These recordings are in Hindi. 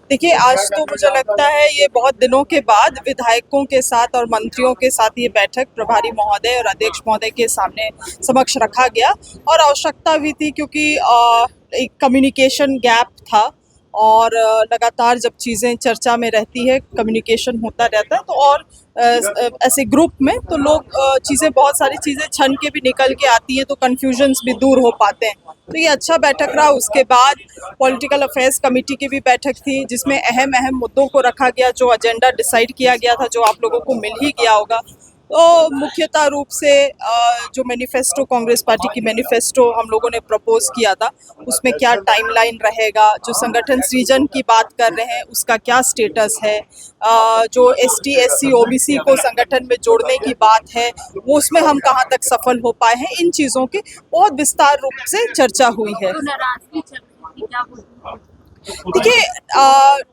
देखिए, आज तो मुझे लगता है ये बहुत दिनों के बाद विधायकों के साथ और मंत्रियों के साथ ये बैठक प्रभारी महोदय और अध्यक्ष महोदय के सामने समक्ष रखा गया और आवश्यकता भी थी, क्योंकि एक कम्युनिकेशन गैप था और लगातार जब चीज़ें चर्चा में रहती है, कम्युनिकेशन होता रहता है, तो और ऐसे ग्रुप में तो लोग चीज़ें, बहुत सारी चीज़ें छन के भी निकल के आती हैं, तो कन्फ्यूजन्स भी दूर हो पाते हैं। तो ये अच्छा बैठक रहा। उसके बाद पॉलिटिकल अफेयर्स कमेटी की भी बैठक थी, जिसमें अहम अहम मुद्दों को रखा गया, जो एजेंडा डिसाइड किया गया था, जो आप लोगों को मिल ही गया होगा। तो मुख्यतः रूप से जो मैनिफेस्टो, कांग्रेस पार्टी की मैनिफेस्टो हम लोगों ने प्रपोज किया था, उसमें क्या टाइमलाइन रहेगा, जो संगठन सृजन की बात कर रहे हैं उसका क्या स्टेटस है, जो एसटी, एससी, ओबीसी को संगठन में जोड़ने की बात है, वो उसमें हम कहाँ तक सफल हो पाए हैं, इन चीज़ों की बहुत विस्तार रूप से चर्चा हुई है। देखिए,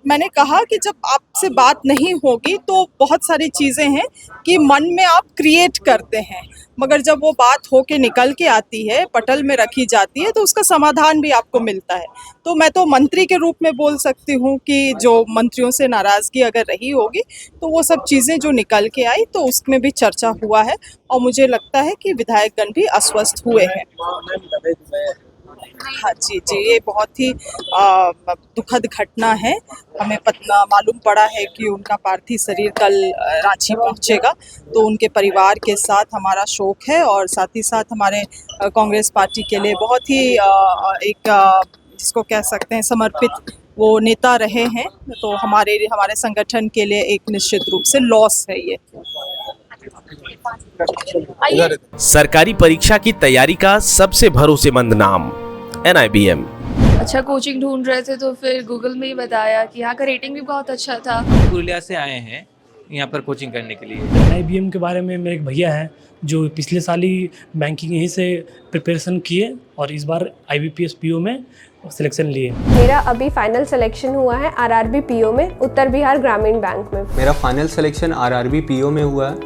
मैंने कहा कि जब आपसे बात नहीं होगी तो बहुत सारी चीज़ें हैं कि मन में आप क्रिएट करते हैं, मगर जब वो बात होके निकल के आती है, पटल में रखी जाती है, तो उसका समाधान भी आपको मिलता है। तो मैं तो मंत्री के रूप में बोल सकती हूँ कि जो मंत्रियों से नाराज़गी अगर रही होगी, तो वो सब चीज़ें जो निकल के आई, तो उसमें भी चर्चा हुआ है और मुझे लगता है कि विधायकगण भी आश्वस्त हुए हैं। हाँ जी, जी, ये बहुत ही दुखद घटना है। हमें मालूम पड़ा है कि उनका पार्थिव शरीर कल रांची पहुँचेगा, तो उनके परिवार के साथ हमारा शोक है और साथ ही साथ हमारे कांग्रेस पार्टी के लिए बहुत ही जिसको कह सकते हैं समर्पित वो नेता रहे हैं, तो हमारे संगठन के लिए एक निश्चित रूप से लॉस है ये। सरकारी परीक्षा की तैयारी का सबसे भरोसेमंद नाम NIBM। अच्छा कोचिंग ढूंढ रहे थे तो फिर गूगल में ही बताया कि यहाँ का रेटिंग भी बहुत अच्छा था। पुरुलिया से आए हैं यहाँ पर कोचिंग करने के लिए। NIBM के बारे में मेरे एक भैया हैं जो पिछले साल ही बैंकिंग यहीं से प्रिपरेशन किए और इस बार IBPS PO में सिलेक्शन लिए। मेरा अभी फाइनल सिलेक्शन हुआ है RRB PO में, उत्तर बिहार ग्रामीण बैंक में। मेरा फाइनल सिलेक्शन RRB PO में हुआ है।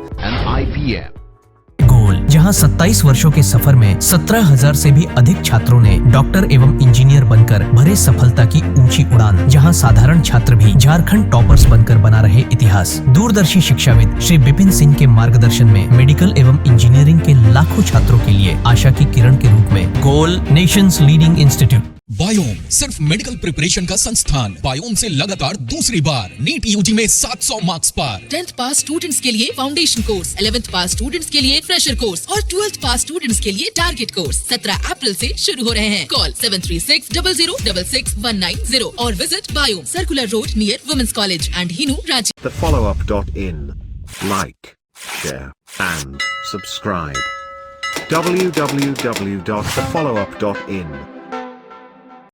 गोल, जहां 27 वर्षों के सफर में 17,000 से भी अधिक छात्रों ने डॉक्टर एवं इंजीनियर बनकर भरे सफलता की ऊंची उड़ान, जहां साधारण छात्र भी झारखंड टॉपर्स बनकर बना रहे इतिहास। दूरदर्शी शिक्षाविद श्री विपिन सिंह के मार्गदर्शन में मेडिकल एवं इंजीनियरिंग के लाखों छात्रों के लिए आशा की किरण के रूप में गोल, नेशंस लीडिंग इंस्टीट्यूट। बायोम सिर्फ मेडिकल प्रिपरेशन का संस्थान। बायोम से लगातार दूसरी बार नीट यूजी में 700 मार्क्स पार। 10th पास स्टूडेंट्स के लिए फाउंडेशन कोर्स, 11th पास स्टूडेंट्स के लिए फ्रेशर कोर्स और 12th पास स्टूडेंट्स के लिए टारगेट कोर्स 17 अप्रैल से शुरू हो रहे हैं। कॉल 7360066190 और विजिट बायोम, circular road near women's college and Hinoo, Ranchi. thefollowup.in. Like, share and subscribe. www.thefollowup.in